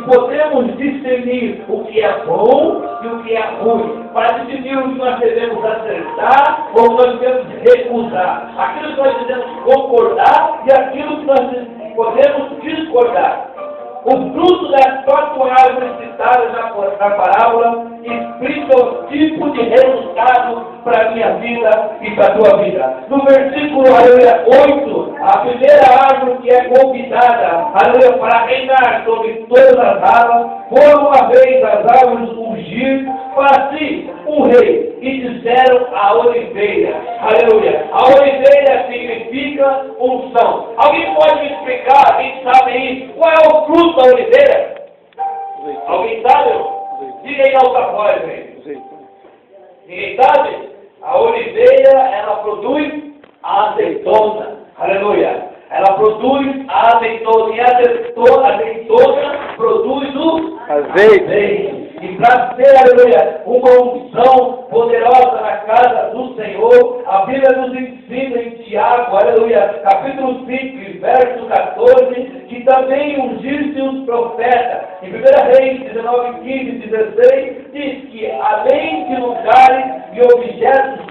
podemos discernir o que é bom e o que é ruim, para decidir o que nós devemos acertar ou nós devemos recusar, aquilo que nós devemos concordar e aquilo que nós podemos discordar. O fruto das quatro árvores citadas na parábola explica o tipo de resultado para a minha vida e para a tua vida. No versículo 8, a primeira árvore que é convidada para reinar sobre todas as árvores, foram uma vez as árvores ungir para si um rei, e disseram a oliveira. Aleluia. A oliveira significa unção. Alguém pode me explicar, quem sabe aí, qual é o fruto da oliveira? Alguém sabe? Diga aí alta voz, gente. Ninguém sabe? A oliveira, ela produz azeitona. Aleluia. Ela produz azeitona. E a azeitona produz o azeite. E para ser, aleluia, uma unção poderosa na casa do Senhor, a Bíblia nos ensina em Tiago, aleluia, capítulo 5, verso 14, que também ungir-se os profetas. Em 1 Reis 19, 15, 16, diz que além de lugares e objetos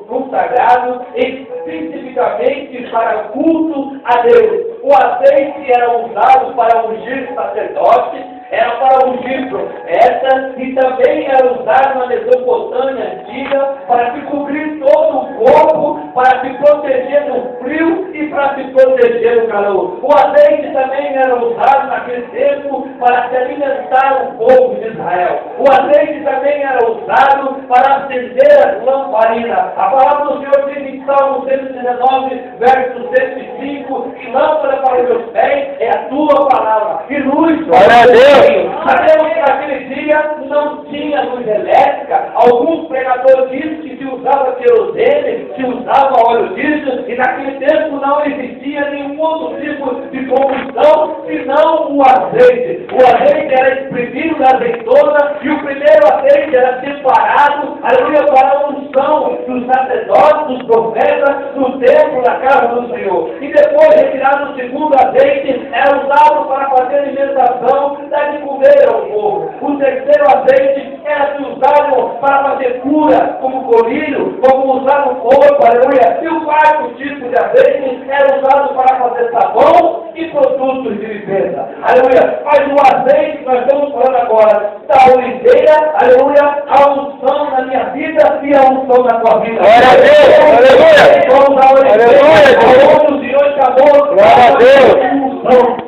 consagrados, especificamente para culto a Deus, o azeite era usado para ungir sacerdotes, era para ungir profetas e também era usado na Mesopotâmia antiga para se cobrir todo o corpo, para se proteger do frio e para se proteger do calor. O azeite também era usado naquele tempo para se alimentar o povo de Israel. O azeite também era usado para acender as lamparinas. A palavra do Senhor diz em Salmo 119, verso 105, que lâmpada para os meus pés é a tua palavra e luz para o meu. Sabemos que naquele dia não tinha luz elétrica. Alguns pregadores dizem que se usava querosene, se usava óleo diesel, e naquele tempo não existia nenhum outro tipo de combustão senão o azeite. O azeite era exprimido na azeitona e o primeiro azeite era separado, aleluia, para a unção dos sacerdotes, dos profetas, no templo, na casa do Senhor. E depois, retirado o segundo azeite, era usado para fazer alimentação de comer ao povo. O terceiro azeite era usado para fazer cura, como colírio, como usar no corpo, aleluia. E o quarto tipo de azeite era usado para fazer sabão e produtos de limpeza, aleluia. Mas o azeite que nós estamos falando agora, da oliveira, aleluia, a unção na minha vida e a unção na tua vida. Glória a Deus, aleluia. Aleluia. Aonde o Senhor chamou, glória a Deus.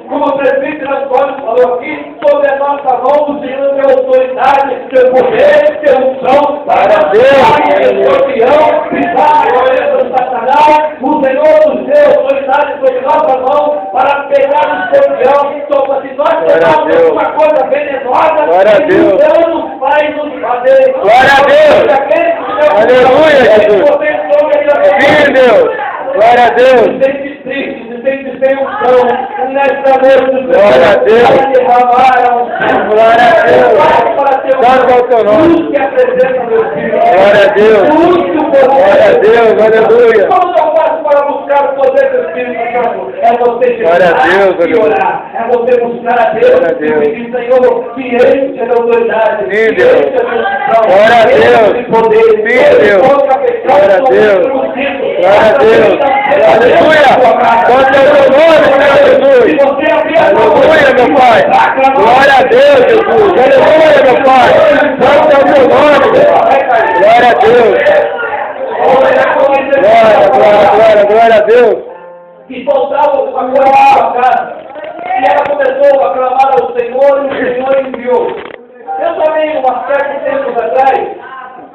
Como o prefeito Antônio falou aqui, sobre a nossa mão, o Senhor tem autoridade, tem poder, tem unção, para Deus, escorpião, pisar a orelha do Satanás. O Senhor nos deu autoridade sobre nossa mão para pegar o escorpião. Então, se nós pegarmos uma coisa venenosa, o dano vai nos fazer. Glória a Deus! Aleluia, Jesus! Sim, Deus! Glória a Deus! Sem unção, nesta noite, glória a Deus, glória a Deus, salva o teu nome, glória a Deus, glória a Deus, aleluia. Como eu faço para buscar o poder do Espírito Santo? É você jejuar e orar, é você buscar a Deus e pedir, Senhor, que ele seja autoridade, que ele seja unção, glória a Deus, poder, sim, Deus, glória a Deus, glória a Deus, aleluia. É o teu nome, Senhor Jesus. Aleluia, meu Pai. Glória a Deus, Jesus. Aleluia, meu Pai. Santo é o teu nome. Glória a Deus. Glória a Deus. E faltava uma coisa na sua casa. E ela começou a clamar ao Senhor e o Senhor enviou. Eu também, umas certos tempos atrás,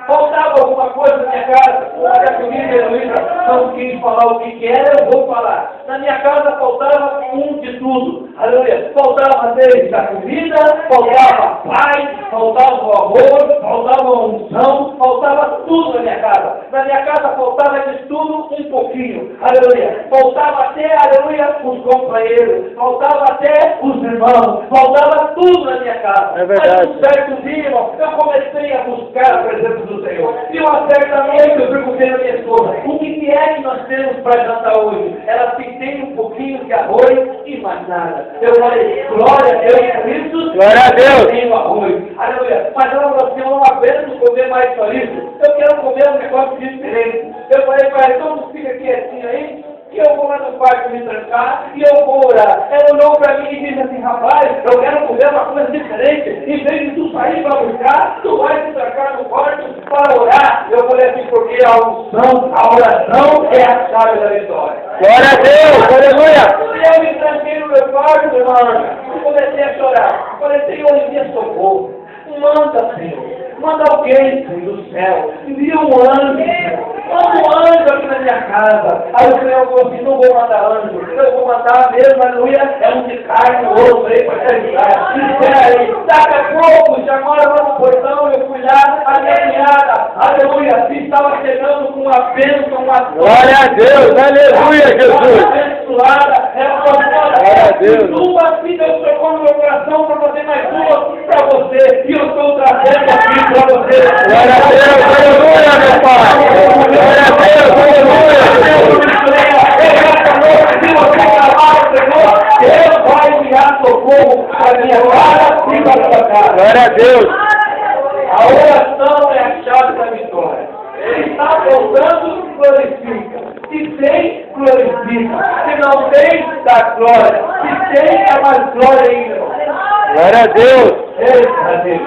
faltava alguma coisa na minha casa. Olha comigo, Heloísa, não quis falar o que era, eu vou falar. Na minha casa faltava de tudo. Aleluia. Faltava desde a comida, faltava paz, faltava o amor, faltava a unção, faltava tudo na minha casa. Na minha casa faltava de tudo um pouquinho. Aleluia. Faltava até, aleluia, os companheiros, faltava até os irmãos, faltava tudo na minha casa. É verdade. Mas um certo dia, irmão, eu comecei a buscar a presença do do Senhor. E uma certa noite eu perguntei à minha esposa, o que é que nós temos para jantar hoje? Ela disse, tem um pouquinho de arroz e mais nada. Eu falei, glória a Deus por isso. Glória a Deus. Eu tenho arroz. Aleluia. Mas ela falou assim, eu não aguento comer mais só isso. Eu quero comer um negócio diferente. Eu falei, pai, então fica quietinho aí, que eu vou lá no quarto me trancar e eu vou orar. Ela olhou para mim e disse assim, rapaz, eu quero comer uma coisa diferente. Em vez de tu sair para buscar, tu vai se trancar no quarto para orar. Eu falei assim, porque a unção, a oração é a chave da vitória. Glória a Deus, aleluia. E eu me tranquei no meu quarto, irmã, e comecei a chorar. Falei, Senhor, envia socorro. Manda, Senhor. Manda alguém, Senhor, do céu. Envia um anjo, Senhor. Manda um anjo aqui na minha casa. Aí o Senhor falou assim, não vou mandar anjo. Eu vou mandar mesmo, aleluia. É um de carne, osso aí para te ajudar. Espera aí. Daqui a pouco, já mora lá no portão, eu fui lá, a minha cunhada, aleluia, estava chegando com uma bênção, uma Glória a Deus, aleluia, Jesus. abençoada. Ela falou, Glória a Deus. duas filhas eu trocou no meu coração para fazer mais duas para você. E eu estou trazendo aqui para você. Glória a Deus, aleluia, meu Pai. Glória a Deus, aleluia. Se você clamar ao Senhor, Deus vai enviar socorro para a minha casa e para a sua casa. Glória a Deus. A oração é a chave da vitória. Se está faltando, glorifica. Se tem, glorifica. Se não tem, dá glória. Se tem, dá mais glória ainda. Glória a Deus. Eita Deus.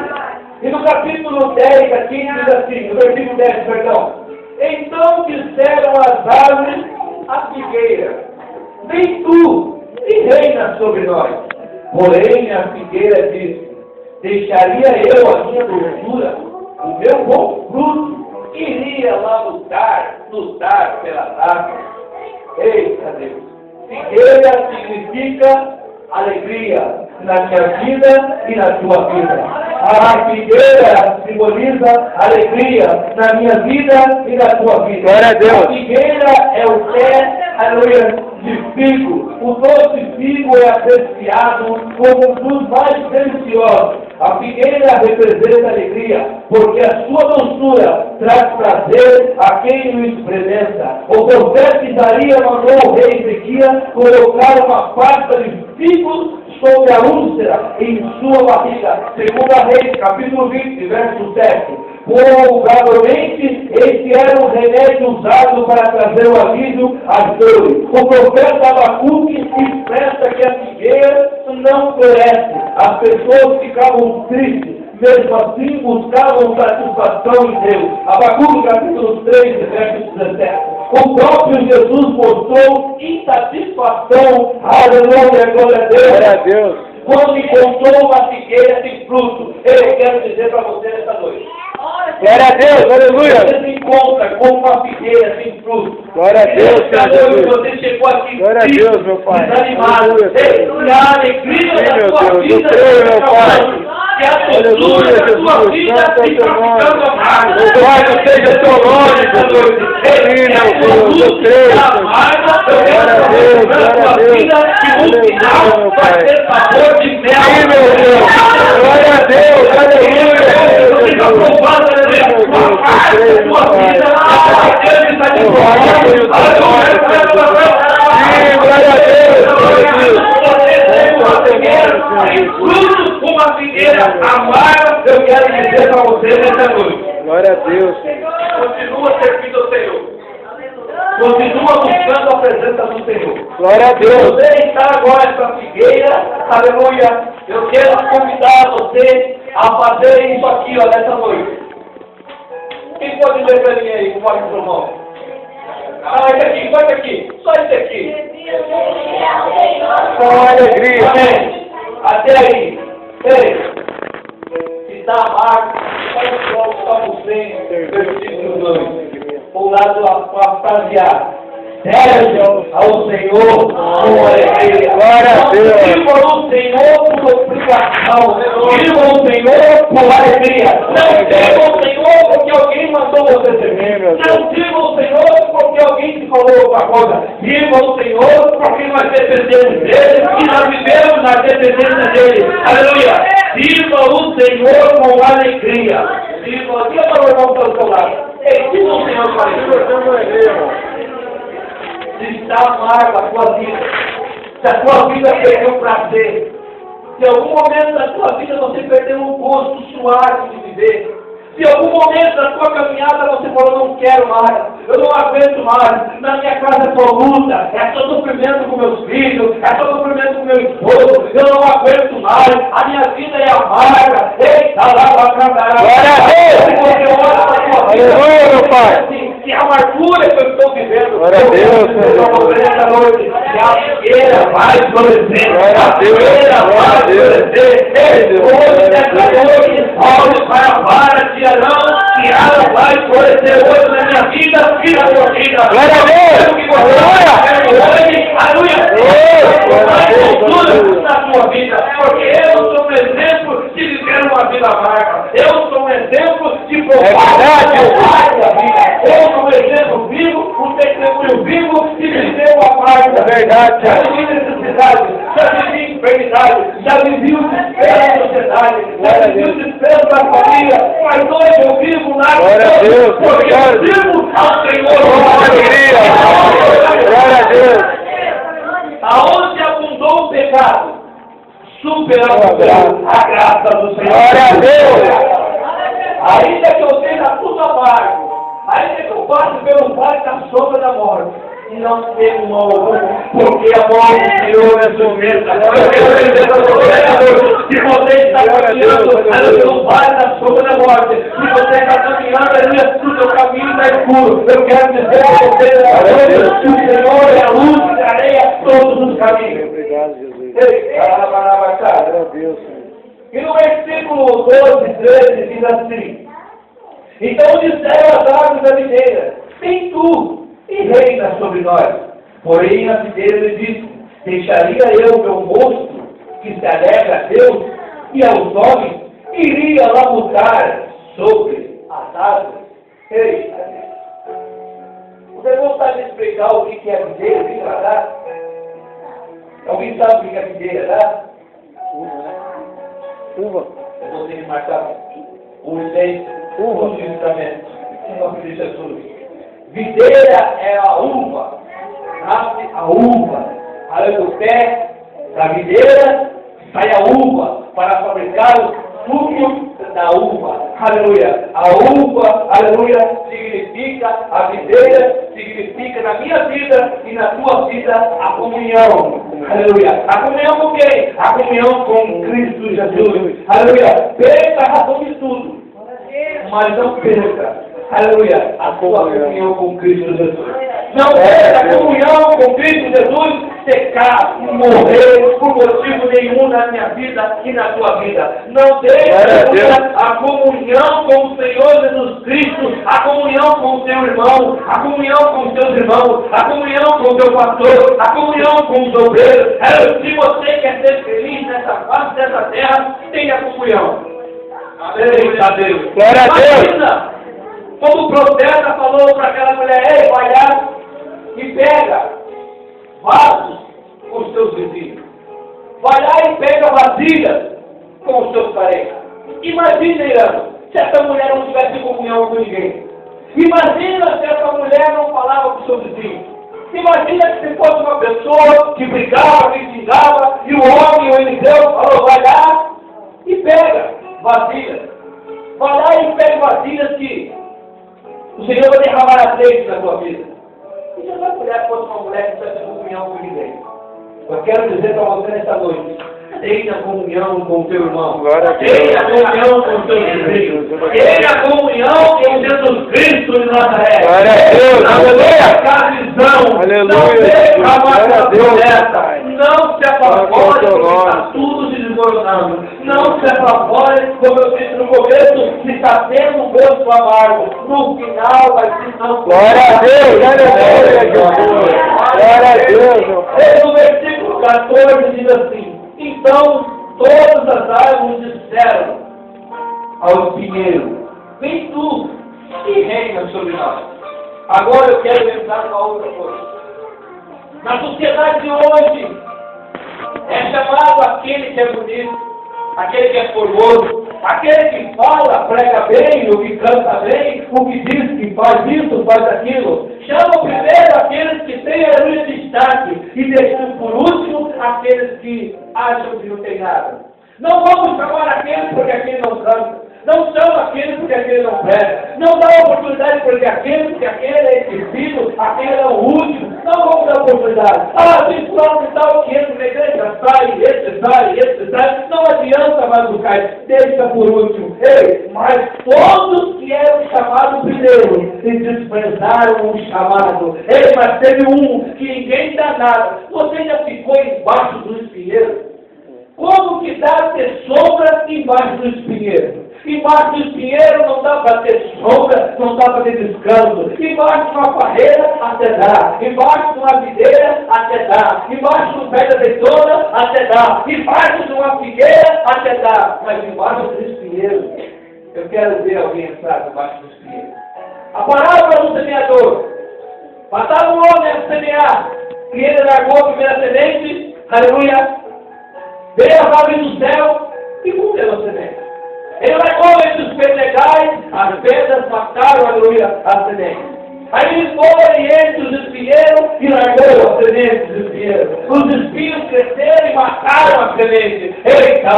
E no capítulo 10 aqui diz assim, no versículo 10, perdão. Então disseram as árvores à figueira, vem tu e reina sobre nós. Porém a figueira disse, deixaria eu a minha doçura, o meu bom fruto, iria lá lutar pelas árvores. Eita Deus! Figueira significa alegria na minha vida e na tua vida. A figueira simboliza alegria na minha vida e na tua vida. Glória a Deus. A figueira é o pé, aleluia, de figo. O doce figo é apreciado como um dos mais deliciosos. A figueira representa alegria, porque a sua doçura traz prazer a quem o experimenta. O profeta Isaías mandou o rei Ezequias colocar uma pasta de figos sobre a úlcera em sua barriga. Segundo a Reis, capítulo 20, verso 7. Provavelmente, esse era um remédio usado para trazer o alívio às dores. O profeta Abacuque expressa que a figueira não floresce. As pessoas ficavam tristes. Mesmo assim, buscavam satisfação em Deus. Abacuque, capítulo 3, verso 17. O próprio Jesus mostrou insatisfação. Aleluia, glória a Deus. Glória a Deus. Quando encontrou uma figueira sem fruto. Eu quero dizer para você nessa noite. Glória a Deus, aleluia. Você se encontra com uma figueira sem fruto. Glória a Deus, Senhor Jesus. Você chegou aqui Glória a Deus, meu Pai. desanimado. Aleluia. E a alegria Sim, da meu sua Deus, vida eu creio, meu está Pai. acabando. Que a doçura da sua vida Santo é o está teu nome. ficando amarga. Louvado seja o teu nome, Jesus. Sim, meu Deus, eu creio, Senhor. Glória a Deus, glória a Deus. Aleluia, meu Pai. Sim, meu Deus. Glória a Deus, aleluia. Meu Deus, eu creio, meu Pai. Louvado seja o teu nome, Senhor. Sim, glória a Deus, Uma figueira amarga, eu quero dizer para você nessa noite. glória a Deus. Continua servindo ao Senhor. Continua buscando a presença do Senhor. Glória a Deus. Você está agora nessa figueira, aleluia. Eu quero convidar você a fazer isso aqui, ó, nessa noite. Quem pode ler para mim aí, com o microfone? Esse aqui, só esse aqui. Só esse aqui. Com alegria. Amém. Até aí. Ei. Se está amargo, olha só o Salmo 100, versículo 2. O lado afraseado. Serve ao Senhor com alegria. Glória a Deus. Sirva ao Senhor por obrigação. Sirva ao Senhor por alegria. Não sirva ao Senhor porque alguém mandou você servir. Não sirva ao Senhor porque alguém te falou outra coisa. Sirva ao Senhor porque nós dependemos dele e nós vivemos na dependência dele. Aleluia. Sirva o Senhor com alegria. cima, diga para o irmão que está do seu lado. Ei, diga o Senhor para ele. Se está amargo a sua vida, se a sua vida perdeu o prazer, se em algum momento da sua vida você perdeu o gosto suave de viver, se em algum momento da sua caminhada você falou, não quero mais, eu não aguento mais, na minha casa é só luta, é só sofrimento com meus filhos, é só sofrimento com meu esposo, eu não aguento mais, a minha vida é amarga, eita, lá, Glória a Deus! Se você olha para a sua vida, Aleluia, meu Pai! que amargura que eu estou vivendo. Glória a Deus, Senhor. Essa noite, que a figueira vai florescer. Glória a Deus. Figueira Glória a vai Deus. florescer. Hoje, nessa noite, olhe para a vara de Arão, que ela vai florescer hoje na minha vida e na sua vida. Glória a Deus. Aleluia. Tudo na sua vida, porque eu sou um exemplo de viver uma vida amarga. Eu sou um exemplo de provar a vida. Eu sou um exemplo vivo, um testemunho vivo de viver uma amarga. É verdade, Já vivi necessidade, já vivi enfermidade, já vivi o desespero da sociedade, já vivi o desespero da família, mas hoje eu vivo na Glória a Deus. porque eu vivo ao Senhor. Glória a Deus. Aonde abundou o pecado, superabundou a graça do Senhor. Glória a Deus. Ainda que eu seja tudo amargo, ainda que eu passe pelo vale da sombra da morte, e não temo mal algum, porque a morte do Senhor é sumida. Eu quero dizer para você, se você está caminhando pelo vale da sombra da morte, se você está caminhando no seu caminho está escuro, eu quero dizer para você, que o Senhor é a luz que areia todos os caminhos. Obrigado, Jesus. Glória a Deus, Senhor. E no versículo 12, 13, diz assim: então disseram as árvores da videira, vem tu e reina sobre nós. Porém a videira lhe disse: deixaria eu meu moço, que se alegra a Deus e aos homens, iria labutar sobre as árvores. Ei, os irmãos sabem explicar o que é videira, vem para cá? Alguém sabe o que é videira, tá? Uva. Eu vou ter que marcar os 6 justamente em nome de Jesus. Videira é a uva, nasce a uva. Aí do pé da videira sai a uva para fabricar o suco da uva. Aleluia. A uva, aleluia, significa a videira, significa na minha vida e na tua vida a comunhão. Aleluia. A comunhão com quem? A comunhão com Cristo Jesus. Aleluia. Perca a razão de tudo, mas não perca, aleluia, a sua comunhão com Cristo Jesus. Não perca a comunhão com Cristo Jesus, secar, morrer por motivo nenhum na minha vida e na tua vida. Não deixe a comunhão com o Senhor Jesus Cristo, a comunhão com o teu irmão, a comunhão com os teus irmãos, a comunhão com o teu pastor, a comunhão com os obreiros. Se você quer ser feliz nessa face dessa terra, tenha comunhão. Eita Deus! Glória a Deus! Imagina, como o profeta falou para aquela mulher: ei, vai lá e pega vasos com os teus vizinhos. Vai lá e pega vasilhas com os teus parentes. Imagina, Irã, se essa mulher não tivesse comunhão com ninguém. Imagina se essa mulher não falava com o seu vizinho. Imagina que se fosse uma pessoa que brigava, que xingava, e o homem, o Eliseu, falou: vai lá e pega vasilhas. Vai lá e pega vasilhas que o Senhor vai derramar azeite na tua vida. E se essa mulher fosse uma mulher que tivesse comunhão com ninguém? Eu quero dizer para você nessa noite: tenha comunhão com o teu irmão. Tenha comunhão com o teu vizinho. Tenha comunhão com Jesus Cristo de Nazaré. Glória a Deus. Não perca a visão. Não se apavore porque está tudo se desmoronando. Não se apavore, como eu disse no começo, se está tendo um gosto amargo. No final vai ser não. Glória a Deus. Glória a Deus. No versículo 14 diz assim: então todas as árvores disseram ao espinheiro: vem tu e reina sobre nós. Agora eu quero entrar numa outra coisa. Na sociedade de hoje, é chamado aquele que é bonito, aquele que é formoso, Aquele que fala, prega bem, o que canta bem, o que diz que faz isso, faz aquilo. Chama primeiro aqueles que têm aleluia destaque e deixando por último aqueles que acham que não tem nada. Não vamos chamar aqueles porque aquele não canta. Não chama aquele porque aquele não prega. Não dá oportunidade porque aquele é esquecido, aquele é o último. Não vamos dar oportunidade. Se fulano está o que entra na igreja, sai. Não adianta mais buscar, deixa por último. Ei, mas todos que eram chamados primeiro, se desprezaram o chamado. Ei, mas teve um que ninguém dá nada. Você já ficou embaixo do espinheiro? Como que dá para ter sombra embaixo do espinheiro? Embaixo do espinheiro não dá para ter sombra, não dá para ter descanso. Embaixo de uma parreira, até dá. Embaixo de uma videira, até dá. Embaixo de um pé de azeitona, até dá. Embaixo de uma figueira, até dá. Mas embaixo do espinheiro, eu quero ver alguém entrar embaixo do espinheiro. A parábola do semeador. Passava um homem a semear, e ele largou a primeira semente, aleluia. Veio a ave do céu e comeu a semente. Ele largou entre os pedregais, as pedras mataram, aleluia, a semente. Aí ele foi entre os espinheiros e largou a semente dos espinheiros. Os espinhos cresceram e mataram a semente. Eita,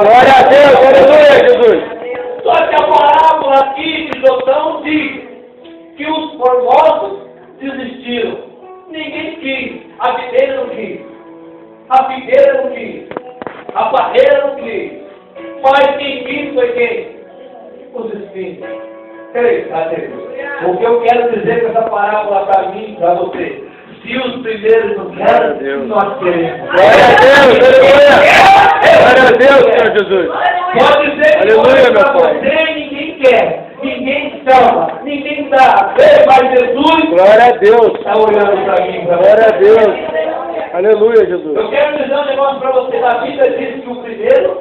glória a Deus, aleluia, Jesus. Só que a parábola aqui de Jotão diz que os formosos desistiram. Ninguém quis, a videira não quis. A figueira não quis, a barreira não quis, mas quem quis foi quem? Os espinhos. Eita Deus. O que eu quero dizer com essa parábola para mim e para você? Se os primeiros não querem, nós queremos. Glória a Deus, aleluia. Glória a Deus, Senhor Jesus. Pode ser que aleluia, meu Pai. Você ninguém quer, ninguém chama, ninguém dá. Mas Jesus, glória a Deus, está olhando para mim. Glória a Deus. Aleluia, Jesus. Eu quero dizer um negócio para você. A Bíblia diz que o primeiro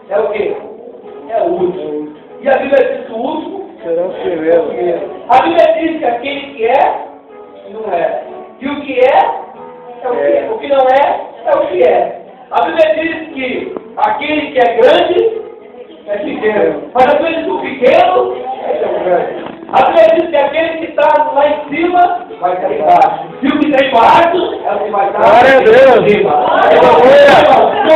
é o quê? É o último. E a Bíblia diz que o último será o primeiro. A Bíblia diz que aquele que é, não é. E o que é o que é. O que não é o que é. A Bíblia diz que aquele que é grande é pequeno. Mas a Bíblia diz que o pequeno é o grande. A Bíblia diz que aquele que está lá em cima vai cair embaixo. E o que está embaixo é o que vai estar glória a Deus. Em cima.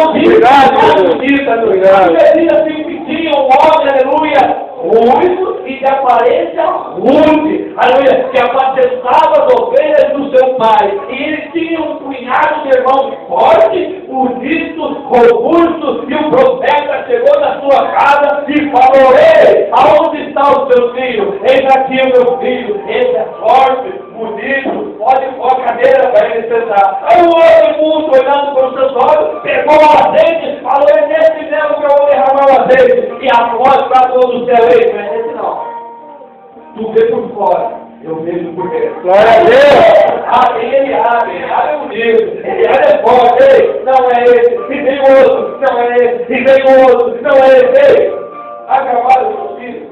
Obrigado. A Bíblia diz assim que tinha um homem, aleluia, ruivo e de aparência rude, aleluia, que apacentava as ovelhas do seu pai. E ele tinha um punhado de irmãos forte, bonito, robusto, e o profeta chegou na sua casa e falou: ei, aonde está o seu filho? Eis aqui o meu filho, ele é forte, bonito, pode pôr a cadeira para ele sentar. Aí o outro mundo, olhando para os seus olhos, pegou o azeite, falou: é nesse mesmo que eu vou derramar o azeite, e a voz para todo o céu. Ei, não é nesse não. Tu vê por fora, eu vejo por dentro. Glória a Deus. Ele abre o livro, ele abre forte. Ei, não é esse, e vem outro, não é esse, e vem outro, não é esse. Ei, acabaram os seus filhos.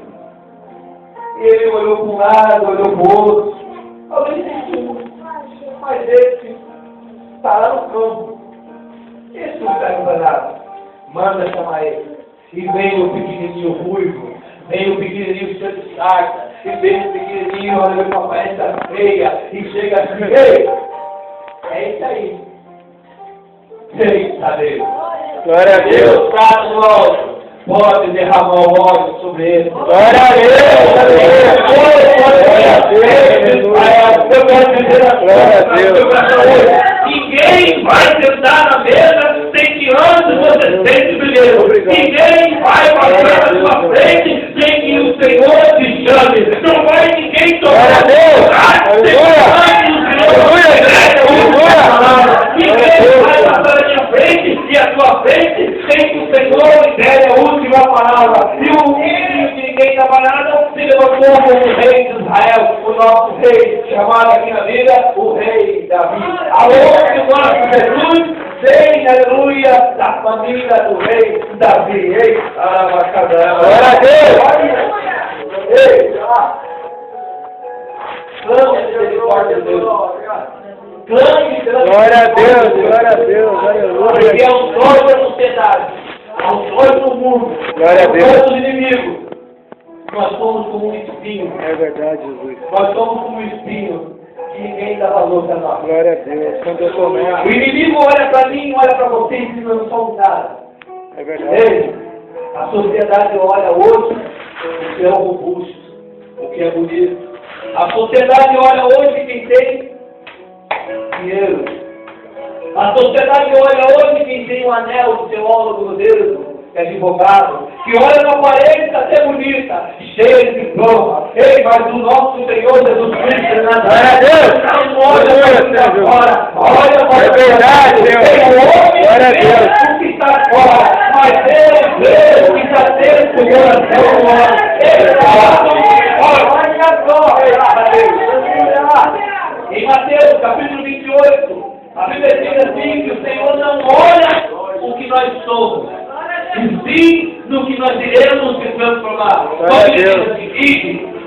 E ele olhou para um lado, olhou para o outro. Alguém sentiu, mas esse está lá no campo. Esse não está enganado. Manda chamar ele. E vem o pequenininho ruivo, vem o pequenininho cheio de sarca, e vem o pequenininho, olha com a aparência feia, e chega assim: ei, é isso aí. Eita Deus. Glória a Deus. Está no alto. Pode derramar o óleo sobre ele. Glória a Deus. Eu quero dizer a glória a Deus. Ninguém vai sentar na mesa sem que antes você sente primeiro. Ninguém vai passar na sua frente sem que o Senhor te chame. Não vai ninguém glória a Deus. Ninguém vai passar na minha frente e a sua frente sem que o Senhor lhe dê a última palavra. E o ninguém dava nada, se levantou como o rei de Israel, o nosso rei, chamado aqui na vida o rei Davi. Aonde o nosso Jesus vem, aleluia, da família do rei Davi. Ei, glória a Deus. Ei, clame a misericórdia de Deus. Clame pela glória a Deus, aleluia. porque é um dor da sociedade. aos olhos do mundo, Glória a aos Deus. olhos dos inimigos, nós somos como um espinho. É verdade, Jesus. Nós somos como um espinho que ninguém dá valor para nós. Glória a Deus. Quando eu sou O mesmo. inimigo olha para mim, olha para você e diz: nós não somos nada. É verdade. Veja, a sociedade olha hoje o que é robusto, o que é bonito. A sociedade olha hoje quem tem dinheiro. A sociedade olha hoje quem tem um anel de teólogo no dedo, é advogado, que olha na parede, está até bonita, cheia de diploma. Ei, mas o nosso Senhor Jesus Cristo na terra não olha para fora, olha para É verdade, Senhor. o homem Glória a Deus. mesmo que está fora, mas Deus que está dentro do coração, ele em Mateus, capítulo 28, a Bíblia diz assim que o Senhor não olha o que nós somos, e sim no que nós iremos se transformar. Glória a Deus.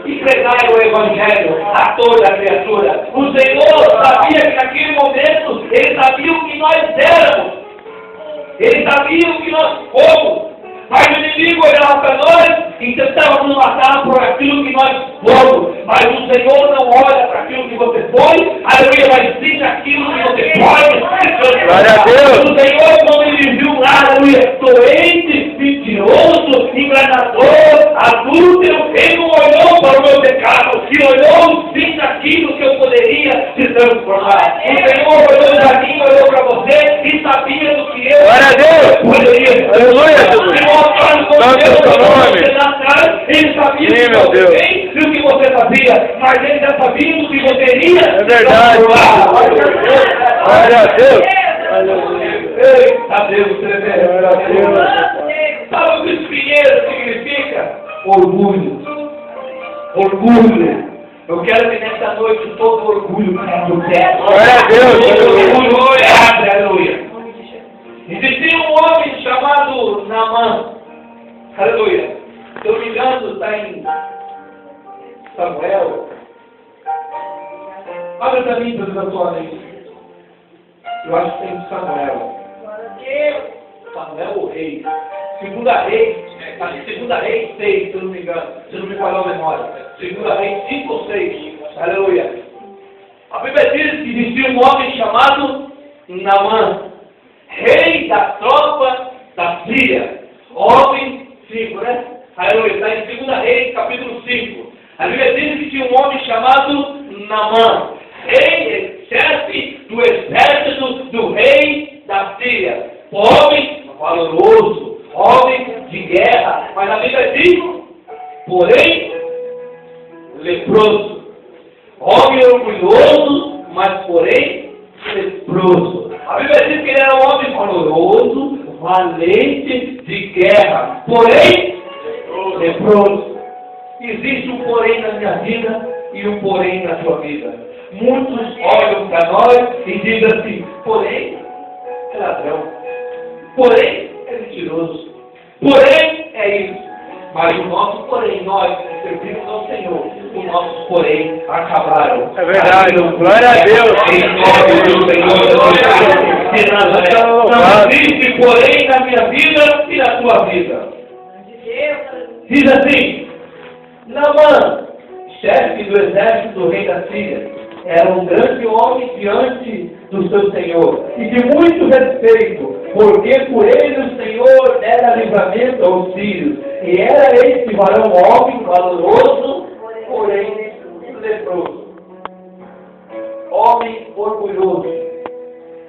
E pregai o Evangelho a toda a criatura. O Senhor sabia que naquele momento, Ele sabia o que nós éramos. Ele sabia o que nós fomos. Mas o inimigo olhava para nós e tentava nos matar por aquilo que nós fomos. Mas o Senhor não olha para aquilo que você foi, aleluia, mas sim aquilo que você pode. Glória a Deus. O Senhor, quando Ele viu lá, aleluia, doente, mentiroso, enganador, adúltero, Ele não olhou para o meu pecado, e olhou sim naquilo que eu poderia se transformar. O Senhor olhou para mim, olhou para você e sabia do que eu Glória a Deus. poderia. Aleluia, Jesus. Santo é o seu nome. Ele sabia Sim, o que meu você Deus. fez e o que você fazia, mas ele já sabia o que você iria. É verdade. Glória a Deus. Eita Deus, tremendo. Glória a Deus. Sabe o que espinheiro significa? Orgulho. Orgulho. Eu quero que nessa noite todo orgulho caia do pé. Glória a Deus. Todo orgulho, aleluia. Existia um homem chamado Naamã. Aleluia. Se eu não me engano, está em Samuel. Abre para mim, Deus, a tua mente. Eu acho que tem em Samuel. Samuel ou Rei? Segunda Rei 6, se eu não me engano. Se eu não me falou a memória. Segunda Rei 5 ou 6. Aleluia. A Bíblia diz que existia um homem chamado Naamã, rei da tropa da Síria. Homem 5, né? Aleluia. Está em 2 Reis, capítulo 5. A Bíblia diz que tinha um homem chamado Naamã, rei, chefe do exército do rei da Síria. Homem valoroso, homem de guerra. Mas a Bíblia diz, porém, leproso. Homem orgulhoso, mas porém, leproso. A Bíblia diz que ele era um homem valoroso, valente de guerra, porém, leproso. Existe um porém na minha vida e um porém na sua vida. Muitos olham para nós e dizem assim: porém, é ladrão, porém, é mentiroso, porém, é isso. Mas o nosso porém, nós que servimos ao Senhor, os nossos porém acabaram. É verdade. Glória a Deus. Em nome do Senhor. Não existe porém na minha vida e na tua vida. Diz assim: Naamã, chefe do exército do rei da Síria, era um grande homem diante do seu Senhor, e de muito respeito, porque por ele o Senhor dera livramento aos sírios, e era este varão homem valoroso, porém leproso. Homem orgulhoso.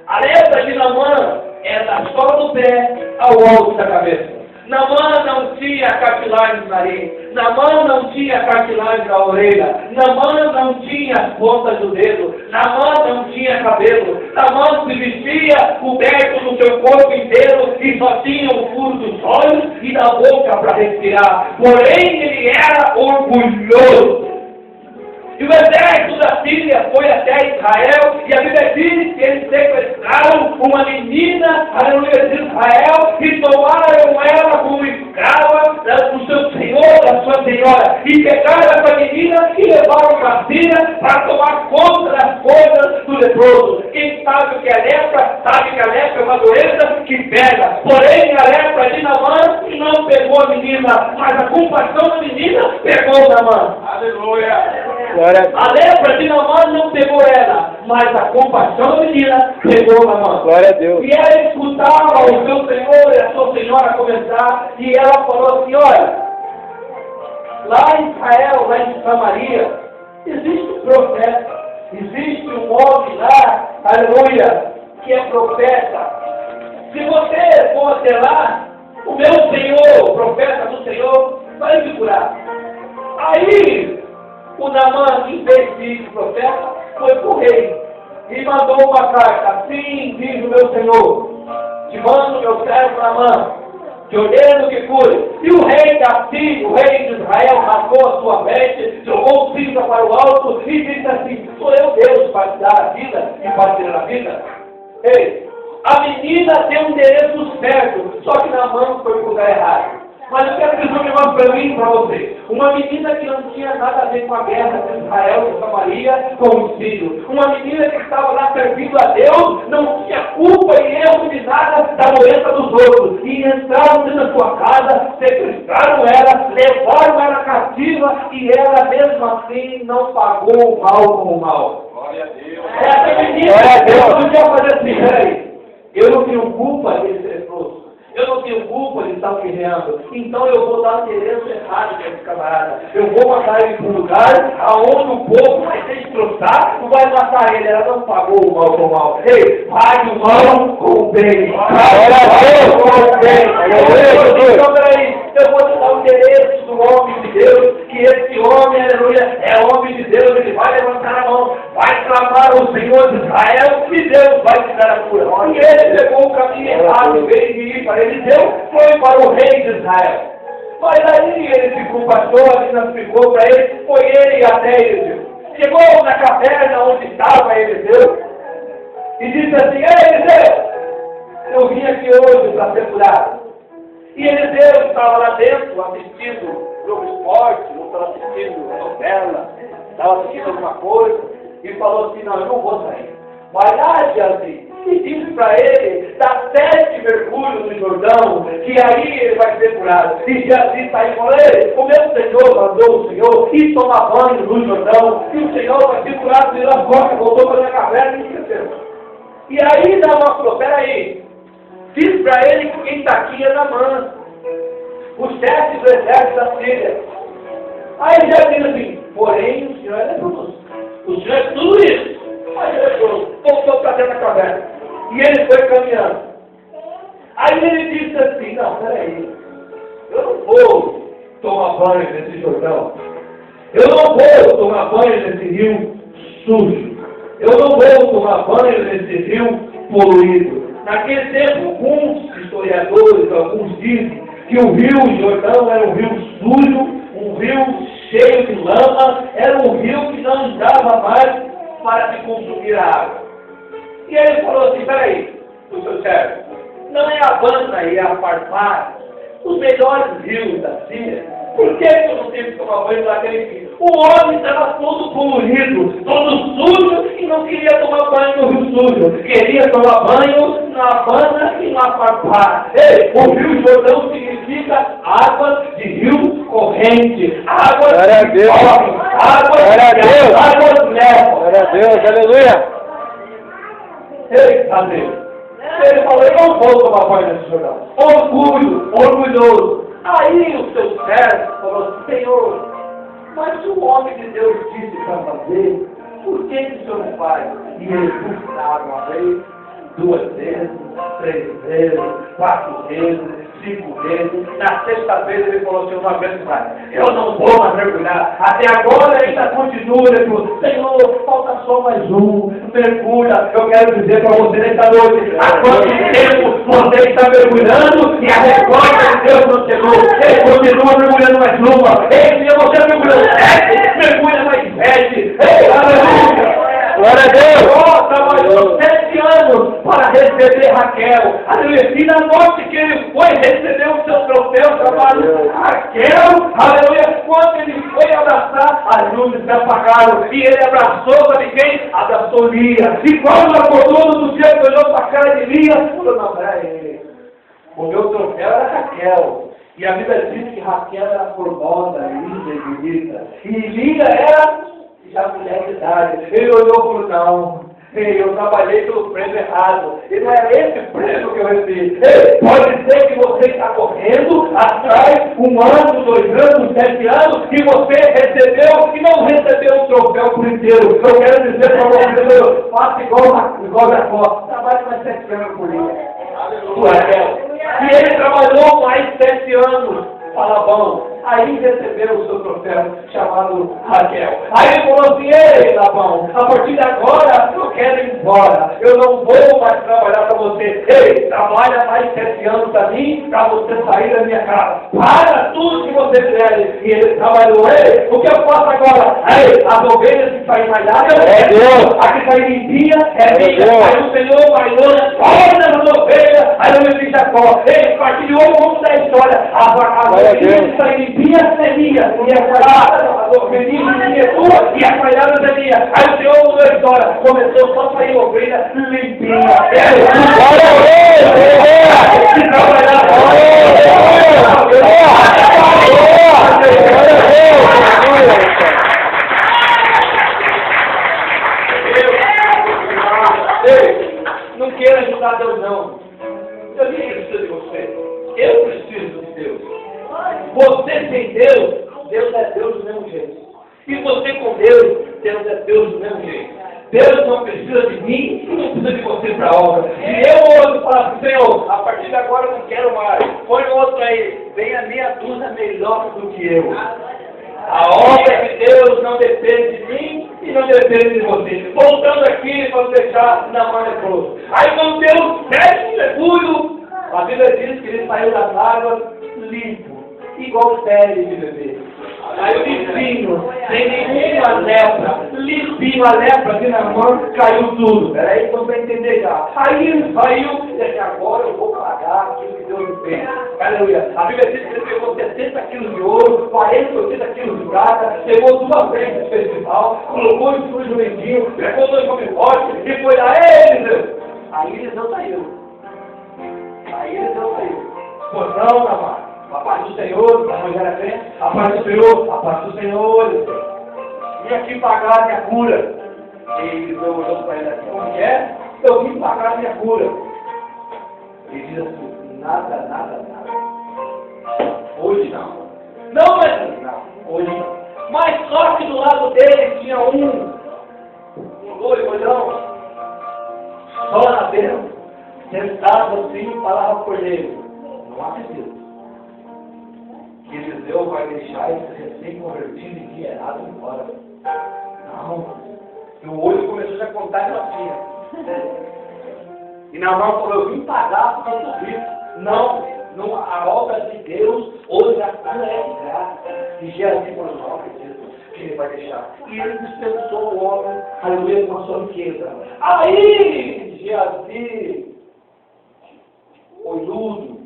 A lepra de Naamã era da sola do pé ao alto da cabeça. Naamã não tinha capilares no nariz. Naamã não tinha capilares na orelha. Naamã não tinha as pontas do dedo. Naamã não tinha cabelo. Naamã se vestia coberto no seu corpo inteiro e só tinha o furo dos olhos e da boca para respirar. Porém, ele era orgulhoso. E o exército da Síria foi até Israel, e a Bíblia diz que eles sequestraram uma menina, aleluia, de Israel, e tomaram ela como escrava do seu senhor, da sua senhora, e pegaram essa menina e levaram para a Síria para tomar conta das coisas do leproso. Quem sabe o que é lepra, sabe que a lepra é uma doença que pega. Porém, a lepra de Naamã menina, mas a compaixão da menina pegou Naamã. Aleluia. A lepra de Naamã não pegou ela, mas a compaixão da menina pegou Naamã. Glória a Deus. E ela escutava o seu senhor e a sua senhora comentar, e ela falou assim, olha, lá em Israel, lá em Samaria, existe um profeta, existe um homem lá, aleluia, que é profeta. Se você for até lá, o meu Senhor, o profeta do Senhor, vai te curar. Aí, o Naamã, em vez de ir para o profeta, foi para o rei e mandou uma carta. Assim diz o meu Senhor, te mando meu servo Naamã, te ordeno que cure. E o rei da Síria, o rei de Israel, rasgou a sua veste, jogou cinza para o alto e disse assim, sou eu Deus para te dar a vida e para te ter a vida? Ei, a menina tem um endereço certo, só que Naamã foi para o lugar errado. Mas eu quero dizer um negócio para mim e para você. Uma menina que não tinha nada a ver com a guerra de Israel e Samaria com os filhos. Uma menina que estava lá servindo a Deus, não tinha culpa e erro de nada da doença dos outros. E entraram dentro da sua casa, sequestraram ela, levaram ela cativa e ela mesmo assim não pagou o mal com o mal. Glória a Deus. Essa menina não podia fazer assim, peraí, eu não tenho culpa desse leproso. Eu não tenho culpa de estar guerreando. Então eu vou dar o endereço errado para esse camarada. Eu vou mandar ele para um lugar aonde o povo vai se destroçar e vai matar ele. Ela não pagou o mal com o mal. Ei, pague o mal com o bem. Pague o mal com o bem. Então, peraí, eu vou te dar o endereço do homem de Deus, que esse homem, aleluia, é homem de Deus. Ele vai levantar a mão, vai clamar ao Senhor de Israel e Deus vai te dar a cura. E ele pegou o caminho errado, em vez de ir para Eliseu, foi para o rei de Israel. Mas aí ele se compassou, a menina explicou para ele, foi ele até Eliseu. Chegou na caverna onde estava Eliseu e disse assim, ei Eliseu, eu vim aqui hoje para ser curado. E Eliseu estava lá dentro assistindo jogo esporte, não estava assistindo novela, estava assistindo alguma coisa e falou assim, não, eu não vou sair. Vai lá, Geazi, e disse para ele, dá 7 mergulhos no Jordão, que aí ele vai ser curado. E Geazi saiu e falou, ei, o meu Senhor mandou o Senhor ir tomar banho no Jordão, e o Senhor vai ser curado, virou as costas, voltou para a caverna e esqueceu. E aí Naamã falou, peraí, diz para ele que quem está aqui é Naamã, o chefe do exército da Síria. Aí já diz assim, porém o Senhor é leproso. O Senhor é tudo isso. Aí ele voltou para dentro da caverna. E ele foi caminhando. Aí ele disse assim, não, peraí, eu não vou tomar banho nesse Jordão. Eu não vou tomar banho nesse rio sujo. Eu não vou tomar banho nesse rio poluído. Naquele tempo, alguns historiadores, alguns dizem que o rio Jordão era um rio sujo, um rio cheio de lama, era um rio que não dava mais para se consumir a água. E aí ele falou assim, peraí, o seu servo, não é a Havana e a Farpar, os melhores rios da Síria? Por que eu não tenho que tomar banho naquele rio? O homem estava todo poluído, todo sujo e não queria tomar banho no rio sujo. Queria tomar banho na Havana e na Farpar. Ei, o rio Jordão significa água de rio corrente, água de corre, água de mel. Glória a Deus, aleluia. Ei, Deus. Ele falou, eu não vou tomar banho nesse Jordão. Orgulhoso. Aí o seu servo falou, Senhor, mas se o homem de Deus disse para fazer, por que o Senhor não faz? E ele buscava uma vez, 2 vezes, 3 vezes, 4 vezes, 5 vezes. Na sexta vez ele falou assim, uma vez mais, eu não vou mais mergulhar. Até agora ainda continua, ele falou, Senhor, falta só mais um, mergulha. Eu quero dizer para você nesta noite, há quanto tempo você está mergulhando e a resposta de Deus não chegou. Ele continua mergulhando mais uma. Ei, se você mergulhou 7, mergulha mais 7. Ei, aleluia. Glória a Deus! Trabalhou 7 anos para receber Raquel. Aleluia. E na noite que ele foi receber o seu troféu, chamado Raquel, aleluia, quando ele foi abraçar, as luzes se apagaram. E ele abraçou para ninguém, abraçou Lia. E quando acordou no dia que olhou para a cara de Lia, falou, não, peraí, o meu troféu era Raquel. E a Bíblia diz que Raquel era formosa, linda e bonita. E Lia era já mulher de idade. Ele olhou e falou, não. Ei, eu trabalhei pelo prêmio errado. E não era esse prêmio que eu recebi. Ei, pode ser que você está correndo atrás 1 ano, 2 anos, 7 anos, e você recebeu e não recebeu o troféu por inteiro. Eu quero dizer para você, faça igual Jacó. Trabalhe mais 7 anos por dia. E ele trabalhou mais 7 anos. Fala bom. Aí recebeu o seu troféu chamado Raquel. Aí ele falou assim, ei, Labão, a partir de agora eu quero ir embora. Eu não vou mais trabalhar para você. Ei, trabalha mais 7 anos para mim, para você sair da minha casa. Para tudo que você fizer. E ele trabalhou. Ei, o que eu faço agora? Ei, as ovelhas que saem malhadas, a que sai limpinha, é minha. Aí o Senhor malhou todas as ovelhas. Aí eu me fiz Jacó. Ei, a partir de hoje vamos dar a história. As ovelhas que saem limpinha é minha, e a ovelhinha é tua, e a malhada é minha. Aí o Senhor mudou a história, começou só a sair ovelha limpinha. Glória a Deus! Não queira ajudar Deus, não. Eu nem preciso de você. Eu preciso de Deus. Você sem Deus, Deus é Deus do mesmo jeito. E você com Deus, Deus é Deus do mesmo jeito. Deus não precisa de mim e não precisa de você para a obra. Se eu hoje falar para o Senhor, a partir de agora eu não quero mais, põe outro aí, venha meia dúzia melhor do que eu. A obra de Deus não depende de mim e não depende de você. Voltando aqui, vamos deixar na mão de Deus. Aí quando Deus fecha um mergulho, a Bíblia diz que ele saiu das águas limpo, igual pele de bebê. Aí limpinho, sem nenhuma lepra, limpinho, a lepra aqui na mão, caiu tudo. Peraí, então para entender já. Aí ele saiu, e disse, agora eu vou pagar aquilo que Deus me fez. Aleluia. A Bíblia diz que ele pegou 70 quilos de ouro, 40, 80 quilos de prata, pegou 2 vezes do festival, colocou em cima de jumentinho, pegou 2 homens fortes e foi lá, ei, Eliseu! Aí Eliseu saiu. Pô, não, amado. A paz do Senhor, a mulher é crente, a paz do Senhor, a paz do Senhor. Vim aqui pagar a minha cura. E Eliseu olhou para ele assim, como é? Eu vim pagar a minha cura. Ele diz assim, nada. Hoje não. Não, mas não, hoje não. Mas só que do lado dele tinha um olhão, só na beira, sentado assim, falava por ele. Não acredito. Que Eliseu vai deixar esse recém-convertido e guiado embora. Não. E o olho começou a contar assim. E Naamã falou, eu vim pagar por tudo isso. Não, a obra de Deus, hoje a cura é de graça. E Geazi falou, não acredito que ele vai deixar. E ele dispensou o homem, aleluia, com a sua riqueza. Aí, Geazi, olhudo,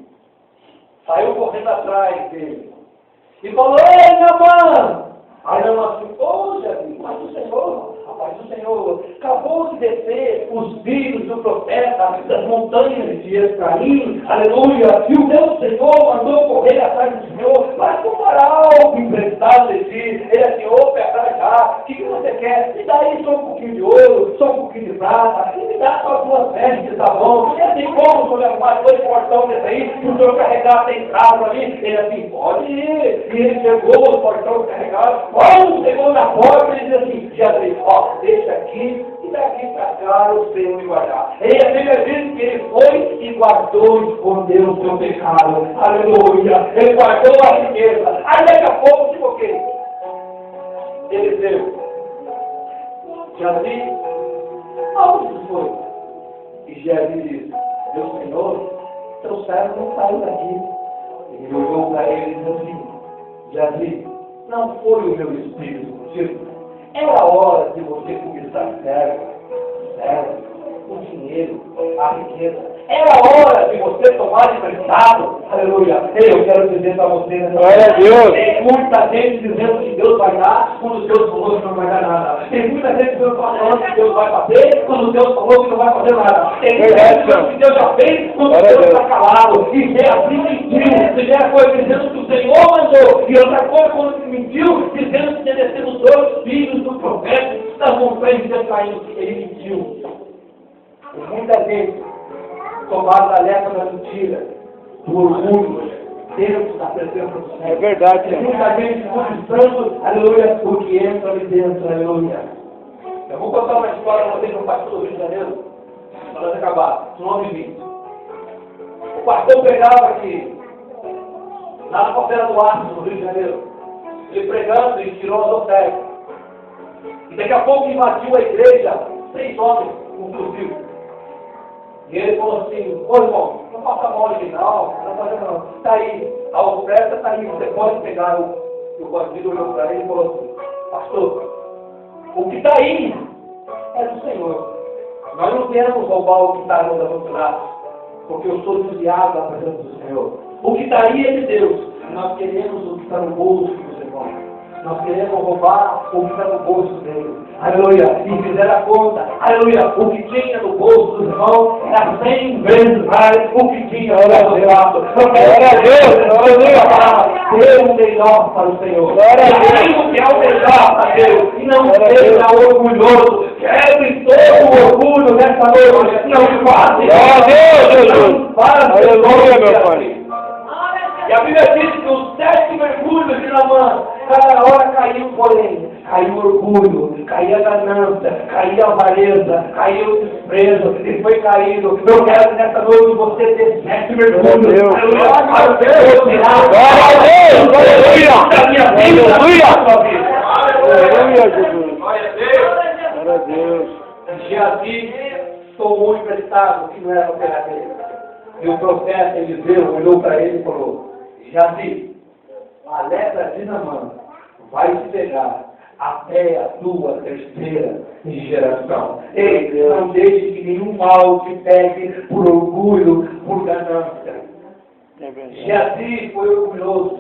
saiu correndo atrás dele. E falou, ei, Naamã! Aí Naamã assim, ô, Geazi, paz do Senhor, a paz do Senhor. Acabou de descer os filhos do profeta das montanhas de Efraim, aleluia. E o meu Senhor mandou correr atrás do Senhor, mas comprar algo emprestado de ti. Ele assim, ô, atrás já, o que você quer? Me dá aí só um pouquinho de ouro, só um pouquinho de prata, e me dá só 2 vestes, tá bom? E assim, como o senhor arrumar 2 portões desse aí, e o senhor carregar até em casa ali? Ele assim, pode ir. E ele pegou os portões carregados, quando chegou na porta, ele disse assim, Geazi, ó, deixa aqui, e daqui para cá o Senhor me guardar. E a Bíblia diz que ele foi e guardou e escondeu o seu pecado. Aleluia. Ele guardou a riqueza. Aí daqui a pouco, tipo o quê? Eliseu. Geazi, aonde foi? E Geazi disse, meu Senhor, teu servo não saiu daqui. Ele olhou para ele e disse assim, Geazi, não foi o meu espírito contigo. Era a hora de você começar servo, o dinheiro, a riqueza. É a hora de você tomar emprestado. Aleluia. Eu quero dizer para você, Glória a Deus. Tem muita gente dizendo que Deus vai dar, quando Deus falou que não vai dar nada. Tem muita gente falando que Deus vai fazer, quando Deus falou que não vai fazer nada. Tem muita gente dizendo que Deus já fez, quando Deus está calado. E é assim mentiu. Primeira coisa dizendo que o Senhor mandou. E outra coisa quando se mentiu, dizendo que tinha descido 2 filhos do profeta das montanhas de Caim. Ele mentiu. E muita gente tomada da letra da mentira, do orgulho, dentro da presença do Senhor. É verdade, Tem Senhor. muita gente conquistando, aleluia, o que entra ali dentro, aleluia. Eu vou contar uma história para vocês, um pastor do Rio de Janeiro, para nós acabar, no nome de O pastor pregava aqui, lá na Costeira do Aço, no Rio de Janeiro, ele pregando e tirou as ofertas. E daqui a pouco invadiu a igreja, 6 homens com um fuzil. E ele falou assim, ô irmão, não faça mal aqui não, não faça não. Está aí, a oferta está aí, você pode pegar. O bandido olhou para ele e falou assim, pastor, o que está aí é do Senhor. Nós não queremos roubar o que está no nosso braço, porque eu sou desviado da presença do Senhor. O que está aí é de Deus. Nós queremos o que está no bolso dos irmãos. Nós queremos roubar o que está no bolso dele. Aleluia. E fizeram a conta. Aleluia. O que tinha no bolso dos irmãos era 100 vezes mais o que tinha no lado. Glória a Deus. Aleluia. Dê o melhor para o Senhor. Glória a Deus. Diga o que é o melhor para Deus. E não seja orgulhoso. Quebre todo o orgulho nessa noite. Não faça. Glória a Deus, Jesus. Não faça. Aleluia, meu Pai. E a Bíblia diz que os 7 mergulhos de Naamã, cada hora caiu, porém, caiu o orgulho, caiu a ganância, caiu a avareza, caiu o desprezo, e foi caído. Eu quero que nessa noite você ter 7 mergulhos. Glória a Deus! Glória a Deus! Aleluia! Da minha vida, da sua vida. Aleluia, Jesus! Glória a Deus! Geazi tomou emprestado, que não era o pegar dele. E o profeta Eliseu olhou para ele e falou, Geazi, a letra de Naamã vai te pegar até a tua 3ª geração. Ei, não deixe que nenhum mal te pegue por orgulho, por ganância. Geazi foi orgulhoso.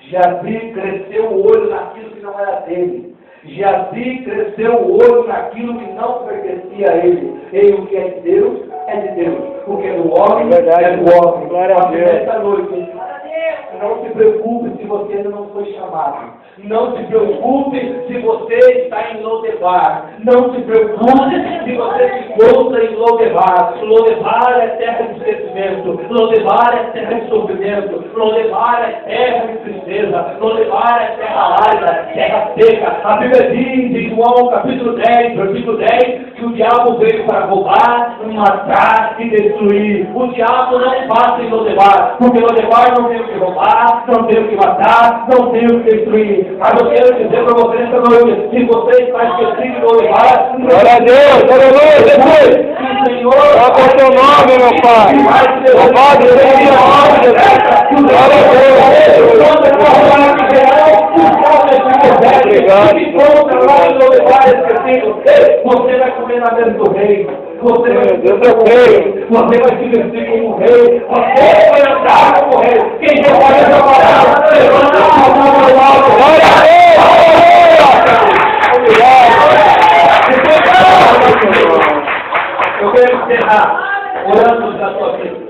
Geazi cresceu o olho naquilo que não era dele. Geazi cresceu o olho naquilo que não pertencia a ele. E o que é de Deus, é de Deus. O que é do homem, é do homem. Glória a Deus. Nesta noite, não se preocupe se você ainda não foi chamado. Não se preocupe se você está em Lodebar. Não se preocupe se você se encontra em Lodebar. Lodebar é terra de crescimento. Lodebar é terra de sofrimento. Lodebar é terra de tristeza. Lodebar é terra árida, terra seca. A Bíblia diz em João capítulo 10, versículo 10, que o diabo veio para roubar, matar e destruir. O diabo não passa em Lodebar, porque Lodebar não tem o que roubar, não tem o que matar, não tem o que destruir. Mas eu quero dizer para você nessa noite, se você está esquecido de Lodebar, Glória a Deus! Aleluia, Jesus! o Senhor Qual é o teu nome, meu Pai? Louvado seja o nome de Jesus! Glória a Deus! Você vai comer na mesa do rei. Você vai Deus é rei. Você vai se vestir como rei. Você vai andar como rei. Quem já pode trabalhar? Levanta a mão ao alto. Glória a Deus! Eu quero encerrar orando da sua vida.